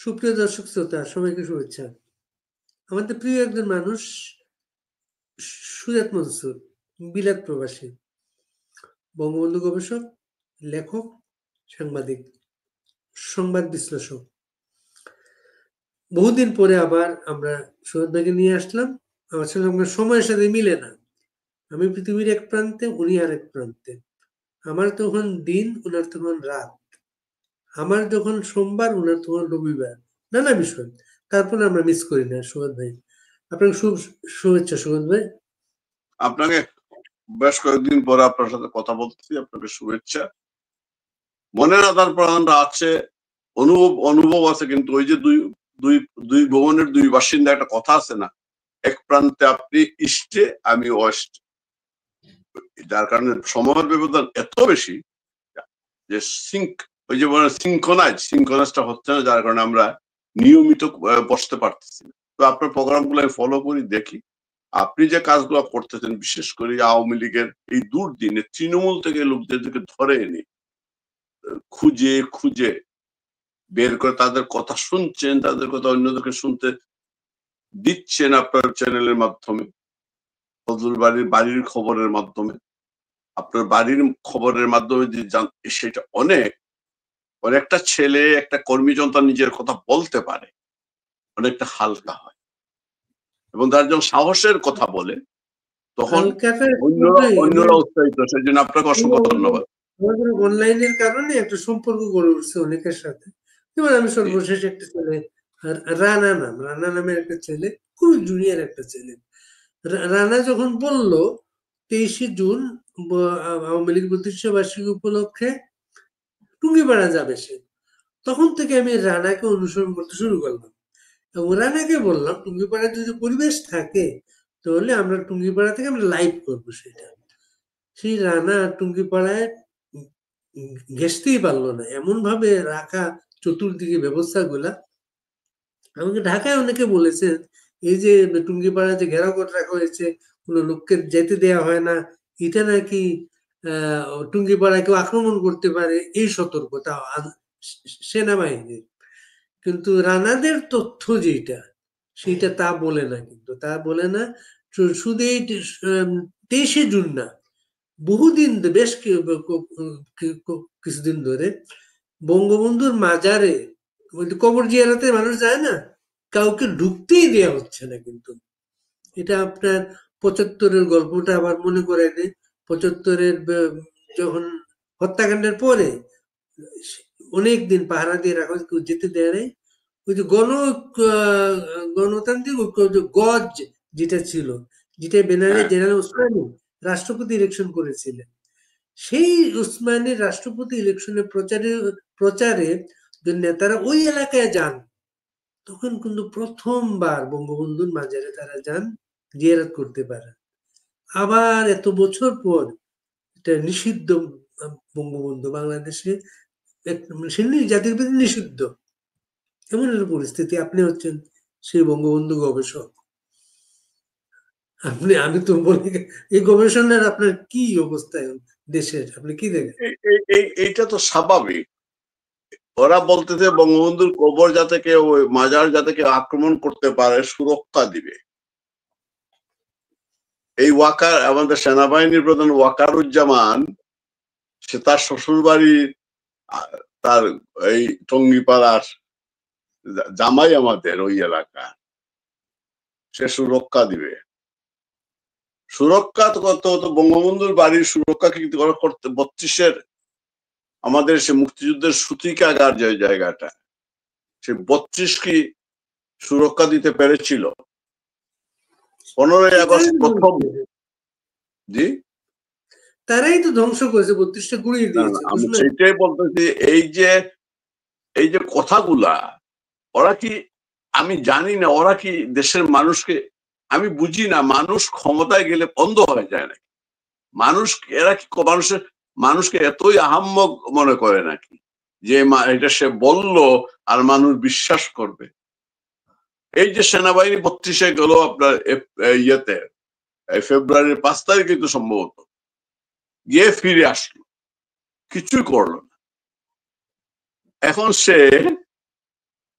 সুপ্রিয় দর্শক শ্রোতা, সবাইকে শুভেচ্ছা। আমাদের প্রিয় একজন মানুষ সুজাত মনসুর, বিলাত প্রবাসী, বঙ্গবন্ধু গবেষক, লেখক, সাংবাদিক, সংবাদ বিশ্লেষক। বহুদিন পরে আবার আমরা সুজাত ভাইকে নিয়ে আসলাম। আমার সঙ্গে আপনার সময়ের সাথে মিলে না। আমি পৃথিবীর এক প্রান্তে, উনি আর এক প্রান্তে। আমার তখন দিন, ওনার তখন রাত। আমার যখন সোমবার, ওনার তখন রবিবার। নানা বিষয়। তারপরে আমরা মিস করি না সুজাত ভাই। আপনাকে শুভেচ্ছা সুজাত ভাই। আপনাকে বেশ কয়েকদিন পরে আপনার সাথে কথা বলতেছি, আপনাকে শুভেচ্ছা। মনের আদান প্রদান আছে, অনুভব আছে, কিন্তু ওই যে দুই ভবনের দুই বাসিন্দা একটা কথা আছে না, এক প্রান্তে আপনি ইস্টে, আমি ওয়েস্ট, যার কারণে সময়ের ব্যবধান এত বেশি যে ওই যে সিঙ্কোনাইজটা হচ্ছে না, যার কারণে আমরা নিয়মিত বসতে পারতেছি না। তো আপনার প্রোগ্রামগুলো আমি ফলো করি, দেখি আপনি যে কাজগুলো করতেছেন, বিশেষ করে আওয়ামী লীগের এই দুর্দিনে তৃণমূল থেকে লোকদেরকে ধরে এনে খুঁজে খুঁজে বের করে তাদের কথা শুনছেন, তাদের কথা অন্যদেরকে শুনতে দিচ্ছেন আপনার চ্যানেলের মাধ্যমে, ফজলুল বাড়ির খবরের মাধ্যমে, আপনার বাড়ির খবরের মাধ্যমে যে সেটা অনেকটা ছেলে, একটা কর্মী জনতা নিজের কথা বলতে পারে, অনেকটা হালকা হয়, এবং তার যখন সাহসের কথা বলে তখন অন্যরা উৎসাহিত। সেই জন্য আপনাকে অসংখ্য ধন্যবাদ। অনলাইনের কারণে একটা সম্পর্ক গড়ে উঠছে অনেকের সাথে। যেমন আমি সর্বশেষ একটা ছেলে, রানা নামের একটা ছেলে, খুবই জুনিয়র একটা ছেলে। রানা যখন বলল 23শে জুন আওয়ামী লীগ 32 বার্ষিকী উপলক্ষে টুঙ্গিপাড়া যাবে সে, তখন থেকে আমি রানাকে অনুসরণ করতে শুরু করলাম এবং রানাকে বললাম টুঙ্গিপাড়ায় যদি পরিবেশ থাকে তাহলে আমরা টুঙ্গিপাড়া থেকে আমরা লাইভ করবো সেটা। সেই রানা টুঙ্গিপাড়ায় ঘেসতেই পারলো না, এমন ভাবে রাখা চতুর্দিকে ব্যবস্থাগুলা। আমাকে ঢাকায় অনেকে বলেছেন এই যে টুঙ্গিপাড়া যে ঘেরাও করে রাখা হয়েছে, কোনো লোককে যেতে দেওয়া হয় না, এটা নাকি টুঙ্গিপাড়ায় কেউ আক্রমণ করতে পারে, এই সতর্কতা সেনাবাহিনীর। কিন্তু রানাদের তথ্য যেটা, সেটা তা বলে না, কিন্তু তা বলে না। শুধু এই 23শে জুন না, বহুদিন, বেশ কিছুদিন ধরে বঙ্গবন্ধুর মাজারে কবর জিয়ারতে মানুষ যায় না, কাউকে ঢুকতেই দেওয়া হচ্ছে না। কিন্তু এটা আপনার 75-এর গল্পটা আবার মনে করে দেয়। 75-এর যখন হত্যাকাণ্ডের পরে অনেকদিন পাহারা দিয়ে রাখা, কেউ যেতে দেয় নাই। ওই যে গণতান্ত্রিক গজ যেটা ছিল, যেটা বেনারে জেনারেল ওসমানী রাষ্ট্রপতি ইলেকশন করেছিলেন, সেই উসমানীর রাষ্ট্রপতি ইলেকশনের প্রচারে নেতারা ওই এলাকায় যান, তখন কিন্তু প্রথমবার বঙ্গবন্ধুর মাজারে তারা যান, জিয়ারত করতে পারে। আবার এত বছর পর এটা নিষিদ্ধ, বঙ্গবন্ধু বাংলাদেশে জাতির প্রতি নিষিদ্ধ, এমন একটা পরিস্থিতি। আপনি হচ্ছেন সেই বঙ্গবন্ধু গবেষক। আমি তো বলি, এই গবেষণার আপনার কি অবস্থা দেশের, আপনি কি দেখেন? এইটা তো স্বাভাবিক। ওরা বলতেছে বঙ্গবন্ধুর কবর যাতে কেউ, মাজার যাতে কেউ আক্রমণ করতে পারে, সুরক্ষা দিবে। এই ওয়াকার, আমাদের সেনাবাহিনীর প্রধান ওয়াকারুজ্জামান, সে তার শ্বশুর বাড়ি, তার এই টঙ্গিপাড়ার জামাই আমাদের ওই এলাকা, সে সুরক্ষা দিবে। সুরক্ষা তো বঙ্গবন্ধুর বাড়ির সুরক্ষা কি করতে 32-এর আমাদের সে মুক্তিযুদ্ধের সূতিকাগার যে জায়গাটা, সে 32 কি সুরক্ষা দিতে পেরেছিল? 15ই আগস্ট প্রথম, জি, তারাই তো ধ্বংস করেছে, 32টা গুড়িয়ে দিয়েছে। আমি সেটাই বলতেছি, এই যে কথাগুলা, ওরা কি, আমি জানি না ওরা কি দেশের মানুষকে, আমি বুঝি না, মানুষ ক্ষমতায় গেলে অন্ধ হয়ে যায় নাকি? এরা কি মানুষকে এতই আহাম্মক মনে করে নাকি যে এটা সে বললো আর মানুষ বিশ্বাস করবে? এই যে সেনাবাহিনী 32-এ গেল আপনার ইয়েতে, ফেব্রুয়ারির 5 তারিখ কিন্তু সম্ভবত গিয়ে ফিরে আসলো, কিছুই করলো না। এখন সে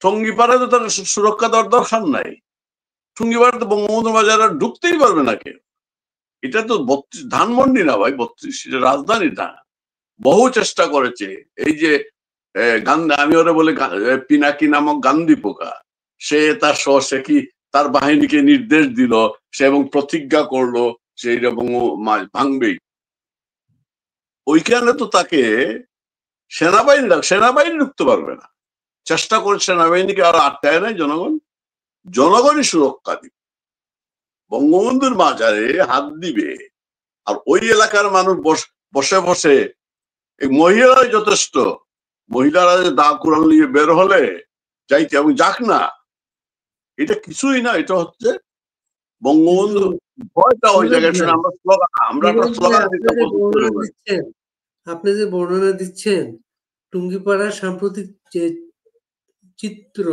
টঙ্গিপাড়ায় তো তার সুরক্ষা দেওয়ার দরকার নাই। টঙ্গিপাড়াতে বঙ্গবন্ধু বাজারে ঢুকতেই পারবে না কেউ। এটা তো 32 ধানমন্ডি না ভাই, 32 এটা রাজধানী না। বহু চেষ্টা করেছে। এই যে আমি ওরা বলে পিনাকি নামক গান্ধী পোকা, সে তার সে কি তার বাহিনীকে নির্দেশ দিল, সে এবং প্রতিজ্ঞা করলো সে এবং ভাঙবেই। ওইখানে তো তাকে সেনাবাহিনী ঢুকতে পারবে না। চেষ্টা করে সেনাবাহিনীকে আর আটকায় নাই জনগণই সুরক্ষা দিবে, বঙ্গবন্ধুর মাজারে হাত দিবে। আর ওই এলাকার মানুষ বসে বসে, এই মহিলারাই যথেষ্ট, মহিলারা দা কুরান নিয়ে বের হলে যাইতে এবং যাক না, এটা কিছুই না। এটা হচ্ছে বঙ্গবন্ধু ভয়টা ওই জায়গায় শুনে আমরা একটা স্লোগান দিচ্ছেন। আপনি যে বর্ণনা দিচ্ছেন টুঙ্গিপাড়ার সাম্প্রতিক যে চিত্র,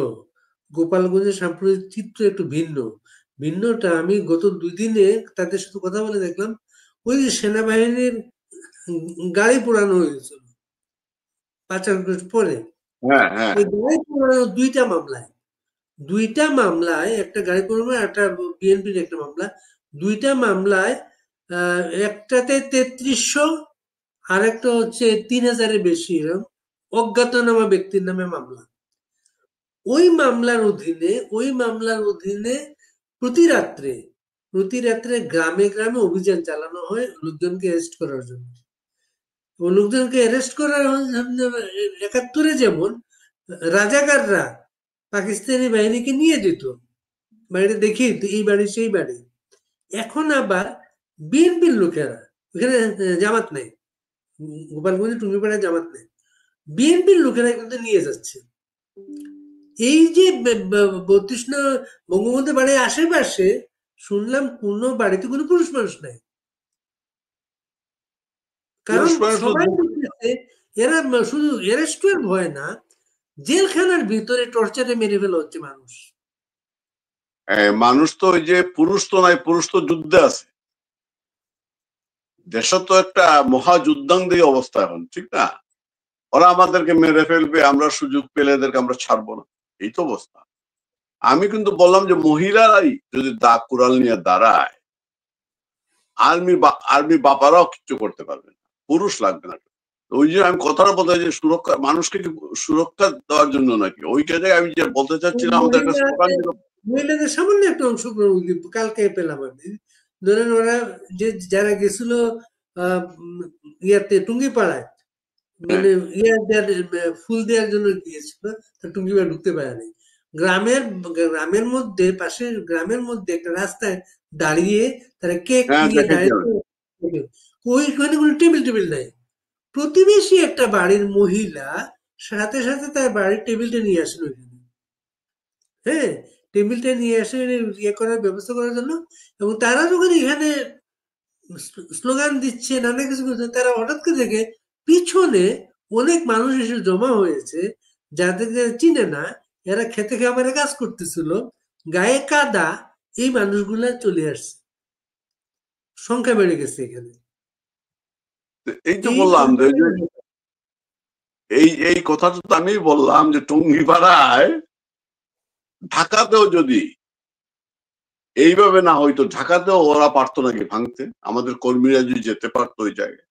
গোপালগঞ্জের সাম্প্রতিক চিত্র একটু ভিন্নটা আমি গত 2 দিনে তাদের সাথে কথা বলে দেখলাম, ওই যে সেনাবাহিনীর গাড়ি পোড়ানো হয়েছিল 5 আগস্ট পরে। ওই গাড়ি পোড়ানো 2টা মামলায় একটা গাড়ি পোড়ানো, একটা বিএনপির একটা মামলা, 2টা মামলায় একটাতে 3300 আর একটা হচ্ছে 3000-এর বেশি এরকম অজ্ঞাতনামা ব্যক্তির নামে মামলা। ওই মামলার অধীনে প্রতি রাত্রে গ্রামে অভিযান চালানো হয় লোকজনকে অ্যারেস্ট করার জন্য। লোকজনকে অ্যারেস্ট করার 71-এ যেমন রাজাকাররা পাকিস্তানি বাহিনীকে নিয়ে যেত, বাড়িতে দেখিয়ে এই বাড়ি সেই বাড়ি। এখন আবার বিএনপির লোকেরা, ওখানে জামাত নাই, গোপালগঞ্জে টুঙ্গিপাড়ায় জামাত নেই, বিএনপির লোকেরা কিন্তু নিয়ে যাচ্ছে। এই যে 32 বঙ্গবন্ধু বাড়ির আশেপাশে শুনলাম কোনো বাড়িতে কোনো পুরুষ মানুষ নাই, কারণ সবাই এরা শুধু অ্যারেস্টের ভয় না, জেলখানার ভিতরে টর্চারে মেরে ফেলা হচ্ছে মানুষ তো ওই যে পুরুষ তো নাই, পুরুষ তো যুদ্ধে আছে। দেশ তো একটা মহাযুদ্ধাঙ্গী অবস্থা এখন, ঠিক না? ওরা আমাদেরকে মেরে ফেলবে, আমরা সুযোগ পেলে এদেরকে আমরা ছাড়বো না, এই তো অবস্থা। আমি কিন্তু বললাম যে মহিলারাই যদি দা কুড়াল নিয়ে দাঁড়ায়, আর্মি বাপারাও কিছু করতে পারবে না, পুরুষ লাগবে না। ওই যে আমি কথাটা বলতে যে সুরক্ষা, মানুষকে সুরক্ষা দেওয়ার জন্য নাকি, ওই জায়গায় আমি যে বলতে চাচ্ছিলাম আমাদের একটা স্লোগান ছিল। মহিলাদের সামান্য একটা অংশ কালকে পেলাম আমি, ধরেন ওরা যে যারা গেছিল ইয়াতে টুঙ্গিপাড়ায়, মানে ফুল দেওয়ার জন্য গিয়েছিল, টুঙ্গিপাড়া ঢুকতে পারেনি। গ্রামের মধ্যে, পাশের গ্রামের মধ্যে একটা রাস্তায় দাঁড়িয়ে তারা কেক নিয়ে দাঁড়িয়ে, ওইখানে কোনো টেবিল নাই। প্রতিবেশী একটা বাড়ির মহিলা সাথে তার বাড়ির টেবিলটা নিয়ে আসেন ওইখানে, হ্যাঁ, টেবিলটা নিয়ে আসে ইয়ে করার ব্যবস্থা করার জন্য। এবং তারা যখন এখানে স্লোগান দিচ্ছে, নানা কিছু করছে, তারা হঠাৎ করে দেখে পিছনে অনেক মানুষ এসে জমা হয়েছে, যাদেরকে চিনে না, এরা খেতে খাবারে কাজ করতেছিল, গায়ে কাদা, এই মানুষগুলা চলে আসছে, সংখ্যা বেড়ে গেছে এখানে। এই তো বললাম এই কথাটা তো আমি বললাম যে টুঙ্গিপাড়ায়, ঢাকাতেও যদি এইভাবে না হইতো, ঢাকাতেও ওরা পারতো নাকি ভাঙতে? আমাদের কর্মীরা যদি যেতে পারতো ওই জায়গায়,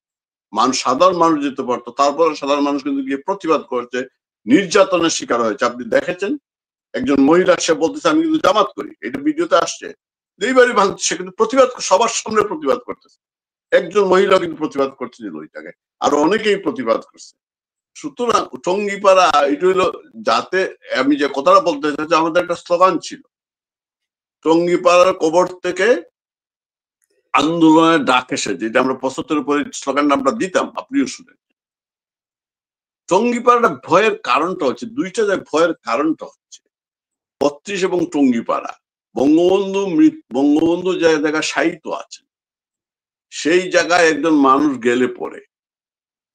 সাধারণ মানুষ যেতে পারতো, তারপরে সাধারণ মানুষ কিন্তু গিয়ে প্রতিবাদ করেছে, নির্যাতনের শিকার হয়েছে। আপনি দেখেছেন একজন মহিলা, সে বলতেছে আমি কিন্তু জামাত করি, এটা ভিডিওতে আসছে, এইবারই ভাঙছে, সে কিন্তু প্রতিবাদ, সবার সামনে প্রতিবাদ করতেছে। একজন মহিলা কিন্তু প্রতিবাদ করছিল ওই জায়গায়, আর অনেকেই প্রতিবাদ করছে। সুতরাং টঙ্গিপাড়া এটা হইলো, যাতে আমি যে কথাটা বলতে চাচ্ছি, আমাদের একটা স্লোগান ছিল, টঙ্গিপাড়ার কবর থেকে আন্দোলনের ডাক এসে, যেটা আমরা 75 পরে স্লোগানটা আমরা দিতাম, আপনিও শুনেন। টঙ্গিপাড়াটা ভয়ের কারণটা হচ্ছে, দুইটা জায়গায় ভয়ের কারণটা হচ্ছে 32 এবং টঙ্গিপাড়া। বঙ্গবন্ধু যে জায়গায় সাহিত্য আছে, সেই জায়গায় একজন মানুষ গেলে পরে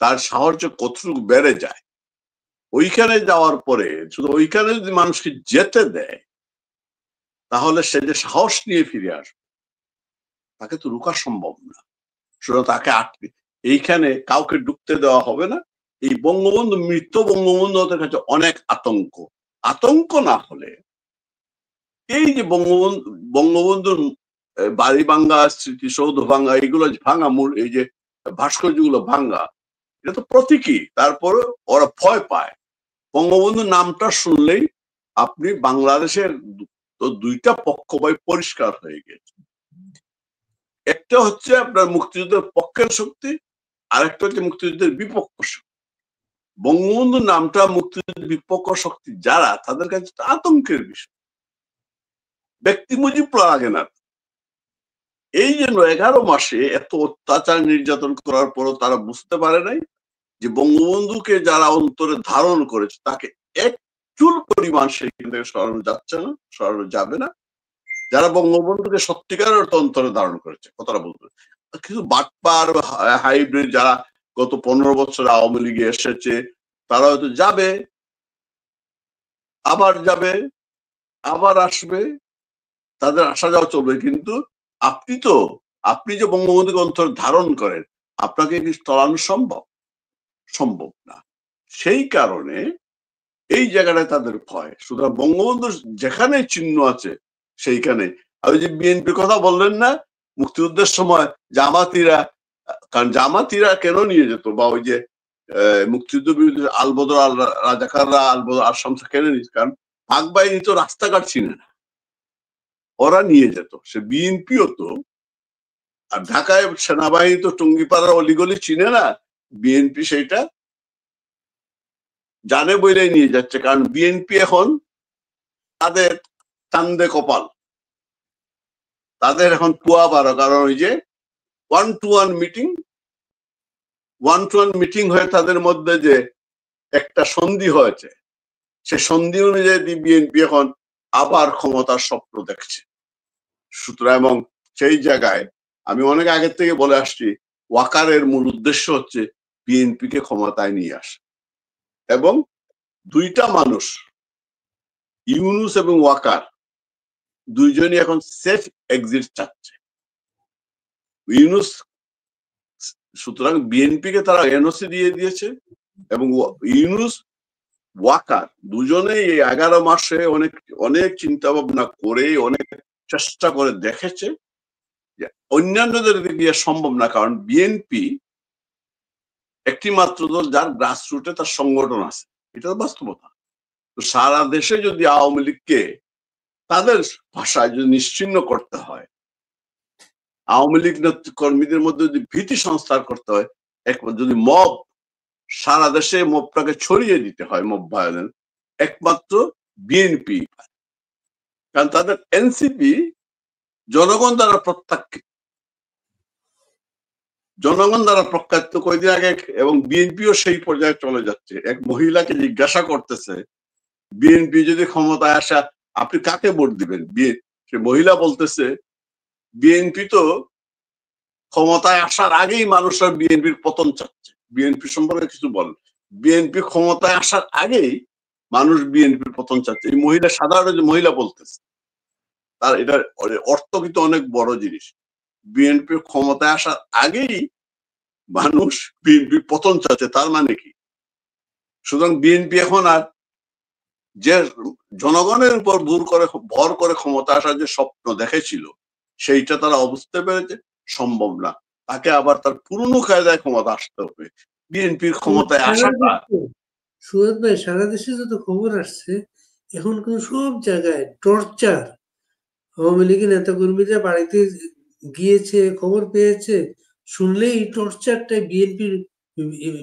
তার সাহস কতটুকু বেড়ে যায়। ওইখানে যাওয়ার পরে শুধু ওইখানে যদি মানুষকে যেতে দেয়, তাহলে সে যে সাহস নিয়ে ফিরে আসবে, তাকে তো রোকা সম্ভব না। সুতরাং তাকে আটকে, এইখানে কাউকে ঢুকতে দেওয়া হবে না। এই বঙ্গবন্ধু, মৃত বঙ্গবন্ধু ওদের কাছে অনেক আতঙ্ক। আতঙ্ক না হলে এই যে বঙ্গবন্ধুর বাড়ি ভাঙ্গা, স্মৃতিসৌধ ভাঙ্গা, এগুলো ভাঙ্গা, এই যে ভাস্কর্যগুলো ভাঙ্গা, এটা তো প্রতীকী। তারপরে ওরা ভয় পায়। বঙ্গবন্ধুর নামটা শুনলেই আপনি বাংলাদেশের তো দুইটা পক্ষই পরিষ্কার হয়ে গেছে। একটা হচ্ছে আপনার মুক্তিযুদ্ধের পক্ষের শক্তি, আর একটা হচ্ছে মুক্তিযুদ্ধের বিপক্ষ শক্তি। বঙ্গবন্ধুর নামটা মুক্তিযুদ্ধের বিপক্ষ শক্তি যারা, তাদের কাছে আতঙ্কের বিষয়। ব্যক্তি মুজিব লাগে না। এই জন্য 11 মাসে এত অত্যাচার নির্যাতন করার পরও তারা বুঝতে পারে নাই যে বঙ্গবন্ধুকে যারা অন্তরে ধারণ করেছে তাকে এক চুল পরিমাণ সেখান থেকে সরানো যাচ্ছে না, সরানো যাবে না। যারা বঙ্গবন্ধুকে সত্যিকারের অন্তরে ধারণ করেছে, কথাটা বলতে কিছু বাটপার হাইব্রিড যারা গত 15 বছর আওয়ামী লীগে এসেছে, তারা হয়তো যাবে, আবার যাবে, আবার আসবে, তাদের আসা যাওয়া চলবে। কিন্তু আপনি যে বঙ্গবন্ধুকে অন্তরে ধারণ করেন, আপনাকে কি তলানো সম্ভব? সম্ভব না। সেই কারণে এই জায়গাটায় তাদের ভয়। সুতরাং বঙ্গবন্ধুর যেখানে চিহ্ন আছে সেইখানে। আর ওই যে বিএনপির কথা বললেন না, মুক্তিযুদ্ধের সময় জামাতিরা, কারণ জামাতিরা কেন নিয়ে যেত, বা ওই যে মুক্তিযুদ্ধ বিরোধী আলবদর আল রাজাকাররা, আলবদর আর শামসা কেন নিত? কারণ পাক বাহিনী তো রাস্তাঘাট চিনে না, ওরা নিয়ে যেত। সে বিএনপিও তো, আর ঢাকায় সেনাবাহিনী তো টঙ্গিপাড়ার অলিগলি চিনে না, বিএনপি সেইটা জানে বইলেই নিয়ে যাচ্ছে। কারণ বিএনপি এখন তাদের চান্দে কপাল, তাদের এখন পুয়া বারো। কারণ ওই যে 1-to-1 মিটিং হয়ে তাদের মধ্যে যে একটা সন্ধি হয়েছে, সে সন্ধি অনুযায়ী বিএনপি এখন আবার ক্ষমতার স্বপ্ন দেখছে। সুতরাং এবং সেই জায়গায় আমি অনেক আগের থেকে বলে আসছি, ওয়াকারের মূল উদ্দেশ্য হচ্ছে বিএনপিকে ক্ষমতায় নিয়ে আসা। এবং দুইটা মানুষ, ইউনূস এবং ওয়াকার, দুইজনই এখন সেফ এক্সিট চাচ্ছে। ইউনূস, সুতরাং বিএনপিকে তারা এনওসি দিয়ে দিয়েছে, এবং ইউনূস ওয়াকার দুজনেই এই 11 মাসে অনেক অনেক চিন্তা ভাবনা করে, অনেক চেষ্টা করে দেখেছে যে অন্যান্যদের দিয়ে সম্ভব না। কারণ বিএনপি একটি মাত্র দল যার গ্রাসরুটে তার সংগঠন আছে, এটা তো বাস্তবতা। তো সারা দেশে যদি আওয়ামী লীগকে তাদের ভাষায় যদি নিশ্চিহ্ন করতে হয়, আওয়ামী লীগ কর্মীদের মধ্যে যদি ভীতি সংস্থার করতে হয়, যদি মব সারা দেশে মবটাকে ছড়িয়ে দিতে হয়, মব ভায়োলেন্স, একমাত্র বিএনপি। কারণ তাদের এনসিপি জনগণ দ্বারা প্রখ্যাত কয়েকদিন আগে, এবং বিএনপিও সেই পর্যায়ে চলে যাচ্ছে। এক মহিলাকে জিজ্ঞাসা করতেছে, বিএনপি যদি ক্ষমতায় আসা, আপনি কাকে ভোট দিবেন? সে মহিলা বলতেছে, বিএনপি তো ক্ষমতায় আসার আগেই মানুষরা বিএনপির পতন চাচ্ছে। বিএনপি সম্পর্কে কিছু বলেন। বিএনপি ক্ষমতায় আসার আগেই মানুষ বিএনপির পতন চাচ্ছে। এই মহিলা, সাধারণ যে মহিলা বলতেছে, তার এটার অর্থ কিন্তু অনেক বড় জিনিস। বিএনপি ক্ষমতায় আসার আগেই মানুষ বিএনপির পতন চাচ্ছে, তার মানে কি? সুতরাং বিএনপি এখন আর যে জনগণের উপর ভর করে ক্ষমতা আসার যে স্বপ্ন দেখেছিল, সেইটা তারা বুঝতে পেরেছে সম্ভব না। তাকে আবার তার পুরনো কায়দায় ক্ষমতা আসতে হবে। বিএনপির ক্ষমতায় আসাটা, সুরত ভাই, সারা দেশে যত খবর আসছে এখন কিন্তু সব জায়গায় টর্চার। আওয়ামী লীগের নেতা কর্মীরা বাড়িতে গিয়েছে, খবর পেয়েছে, শুনলেই টর্চারটা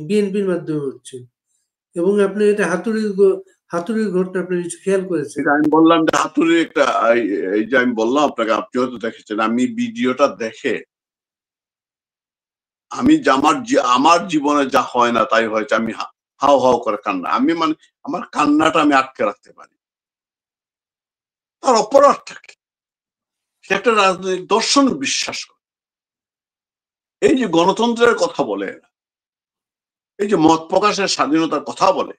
বিএনপির মাধ্যমে হচ্ছে। এবং আপনি এটা হাতুড়ির ঘটনা আপনি খেয়াল করেছেন? আমি বললাম যে হাতুড়ি একটা, এই যে আমি বললাম আপনাকে, আপনি হয়তো দেখেছেন, আমি ভিডিওটা দেখে আমি আমার জীবনে যা হয় না তাই হয়েছে, আমি হাও হাও করে কান্না, আমি মানে আমার কান্নাটা আমি আটকে রাখতে পারি। তার অপরাধটা কি? সে একটা রাজনৈতিক দর্শন বিশ্বাস করে। এই যে গণতন্ত্রের কথা বলে, এই যে মত প্রকাশের স্বাধীনতার কথা বলে,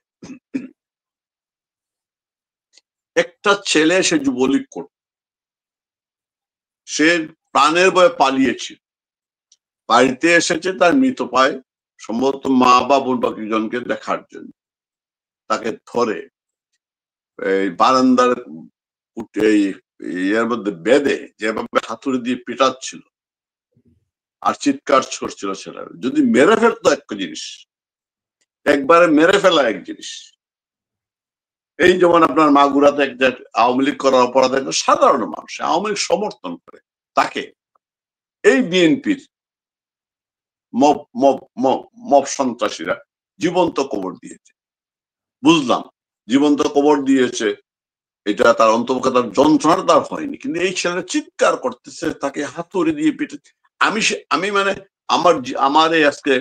একটা ছেলে সে যুবলীগ করত, সে প্রাণের ভয়ে পালিয়েছিল, বাড়িতে এসেছে তার মৃত পায় সম্ভবত মা বা বোন বা জনকে দেখার জন্য, তাকে ধরে এই বারান্দার এই ইয়ের মধ্যে বেঁধে যেভাবে হাতুড়ি দিয়ে পিটাচ্ছিল আর চিৎকার করছিল, সেটা যদি মেরে ফেলতো এক জিনিস, একবারে মেরে ফেলা এক জিনিস। এই যেমন আপনার মাগুরাতে একটা আওয়ামী লীগ করার অপরাধ একটা সাধারণ মানুষ আওয়ামী লীগ সমর্থন করে, তাকে এই বিএনপির মব সন্ত্রাসীরা জীবন্ত কবর দিয়েছে। বুঝলাম জীবন্ত কবর দিয়েছে, এটা তার অন্তর্ভুক্ত তার যন্ত্রণার দ্বার হয়নি, কিন্তু এই ছেলেটা চিৎকার করতেছে, তাকে হাতুড়ি দিয়ে পিটে। আমি মানে আমার এই আজকে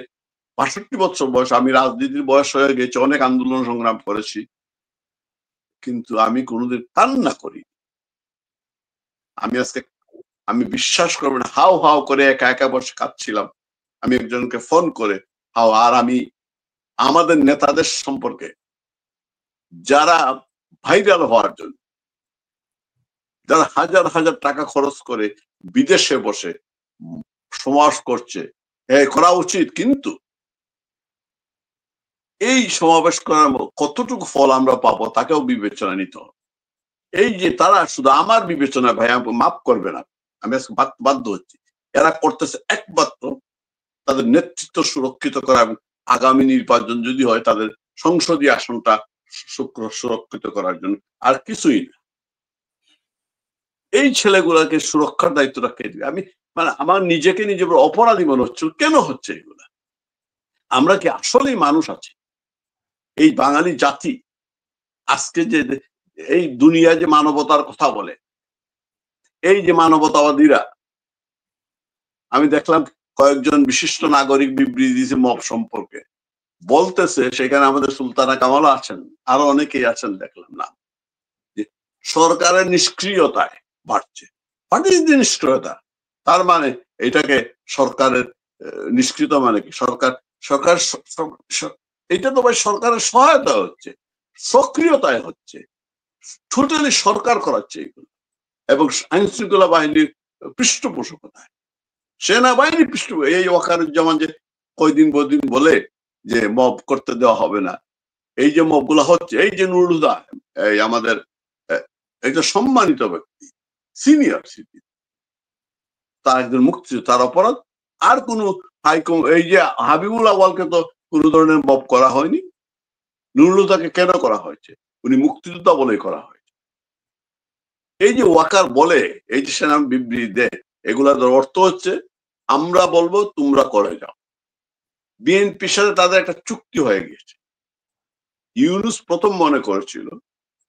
৬২ বছর বয়স, আমি রাজনীতির বয়স হয়ে গেছে, অনেক আন্দোলন সংগ্রাম করেছি, কিন্তু আমি কোনোদিন কান্না করি। আমি বিশ্বাস করবো না, হাও হাও করে একা একা বসে কাঁদছিলাম। আমি একজনকে ফোন করে আর আমি আমাদের নেতাদের সম্পর্কে যারা ভাইরাল হওয়ার জন্য, যারা হাজার হাজার টাকা খরচ করে বিদেশে বসে সমাবেশ করছে, করা উচিত, কিন্তু এই সমাবেশ করার কতটুকু ফল আমরা পাবো তাকেও বিবেচনা নিতে হবে। এই যে তারা শুধু আমার বিবেচনা, ভাই মাফ করবে না, আমি আজকে বাধ্য হচ্ছি, এরা করতেছে একমাত্র তাদের নেতৃত্ব সুরক্ষিত করা এবং আগামী নির্বাচন যদি হয় তাদের সংসদীয় আসনটা সুরক্ষিত করার জন্য, আর কিছুই না। এই ছেলেগুলাকে সুরক্ষার দায়িত্বটা কে দিবে? আমি মানে আমার নিজেকে নিজে অপরাধী মনে হচ্ছে। কেন হচ্ছে এগুলা? আমরা কি আসলেই মানুষ আছি? এই বাঙালি জাতি আজকে যে এই দুনিয়া যে মানবতার কথা বলে, এই যে মানবতাবাদীরা, আমি দেখলাম কয়েকজন বিশিষ্ট নাগরিক বিবৃতি দিয়েছে মব সম্পর্কে, বলতেছে সেখানে আমাদের সুলতানা কামাল আছেন, আরো অনেকেই আছেন, দেখলাম না, যে সরকারের নিষ্ক্রিয়তায় বাড়ছে। নিষ্ক্রিয়তা তার মানে এটাকে সরকারের নিষ্কৃত মানে কি? সরকার এটা তো ভাই সরকারের সহায়তা হচ্ছে, সক্রিয়তায় হচ্ছে, টোটালি সরকার করাচ্ছে এগুলো, এবং আইন শৃঙ্খলা বাহিনীর পৃষ্ঠপোষকতায়, সেনাবাহিনী এই ওয়াকারুজ্জামান যে কয়দিন বলে যে মব করতে দেওয়া হবে না, এই যে মব গুলা হচ্ছে, এই যে নুরুল হুদা, এই আমাদের একজন সম্মানিত ব্যক্তি, সিনিয়র সিটিজেন, তার একজন মুক্তিযোদ্ধা, তার অপরাধ আর কোন এই যে হাবিবুল আওয়ালকে তো কোনো ধরনের মব করা হয়নি, নুরুল হুদাকে কেন করা হয়েছে? উনি মুক্তিযোদ্ধা বলেই করা হয়েছে। এই যে ওয়াকার বলে, এই যে সেনা বিবৃতি দেয়, এগুলার অর্থ হচ্ছে আমরা বলবো তোমরা করে যাও। বিএনপির সাথে তাদের একটা চুক্তি হয়ে গেছে। ইউনূস প্রথম মনে করেছিল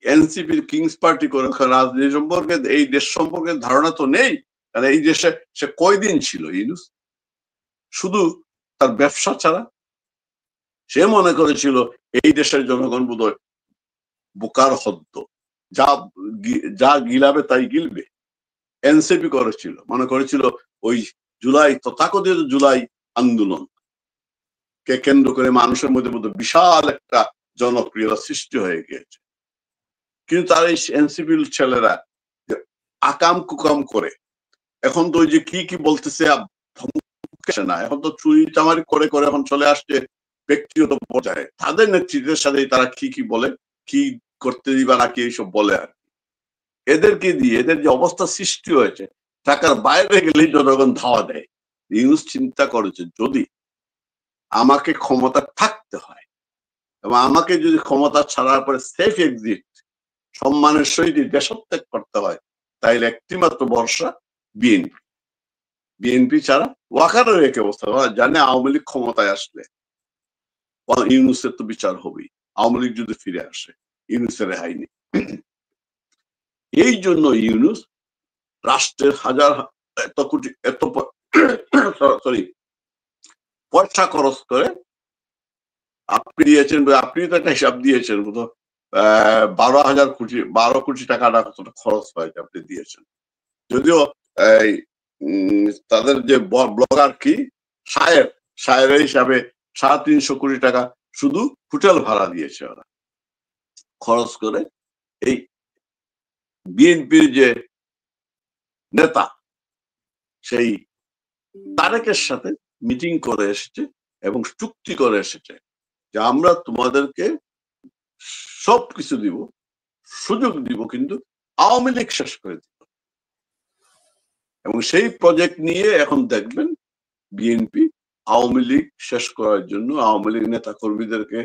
এনসিপির কিংস পার্টি করে রাজনীতি সম্পর্কে, এই দেশ সম্পর্কে ধারণা তো নেই, কারণ এই দেশে সে কয়দিন ছিল ইউনূস, শুধু তার ব্যবসা ছাড়া। সে মনে করেছিল এই দেশের জনগণ বোধহয় বোকার হদ্দ, যা গিলাবে তাই গিলবে। এনসিপি করেছিল, মনে করেছিল ওই জুলাই, তথাকথিত জুলাই আন্দোলন কে কেন্দ্র করে মানুষের মধ্যে বিশাল একটা জনপ্রিয়তা সৃষ্টি হয়ে গিয়েছে। কিন্তু তার এই এনসিপির ছেলেরা আকাম কুকাম করে এখন তো ওই যে কি বলতেছে না, এখন তো চুরি চামারি করে করে এখন চলে আসছে ব্যক্তিগত পর্যায়ে। তাদের নেতৃত্বের সাথে তারা কি বলে, কি করতে দিবা নাকি এইসব বলে। আর এদেরকে দিয়ে এদের যে অবস্থা সৃষ্টি হয়েছে, টাকার বাইরে গেলেই জনগণ ধাওয়া দেয়। ইউনূস চিন্তা করেছে যদি আমাকে ক্ষমতা থাকতে হয় এবং আমাকে যদি ক্ষমতা ছাড়ার পরে সেফ এক্সিট সম্মানের সহিত দেশত্যাগ করতে হয়, তাইলে একটি মাত্র ভরসা বিএনপি। বিএনপি ছাড়া ওয়াকারের এক অবস্থা, জানে আওয়ামী লীগ ক্ষমতায় আসলে ইউনূসের তো বিচার হবেই, আওয়ামী লীগ যদি ফিরে আসে ইউনূসের রেহাই নেই। এই জন্য ইউনূস রাষ্ট্রের এত কোটি পয়সা খরচ করে, আপনি দিয়েছেন, আপনি তো একটা হিসাব দিয়েছেন, 12 কোটি টাকাটা কতটা খরচ হয়েছে আপনি দিয়েছেন। যদিও তাদের যে ব্লগার কি সায়ের হিসাবে 350 কোটি টাকা শুধু হোটেল ভাড়া দিয়েছে ওরা খরচ করে। এই বিএনপির যে নেতা সেই তারেকের সাথে মিটিং করে এসেছে এবং চুক্তি করে এসেছে যে আমরা তোমাদেরকে সবকিছু দিব, সুযোগ দিব, কিন্তু আওয়ামী লীগ শেষ করে দিব। এবং সেই প্রজেক্ট নিয়ে এখন দেখবেন বিএনপি আওয়ামী লীগ শেষ করার জন্য আওয়ামী লীগ নেতা কর্মীদেরকে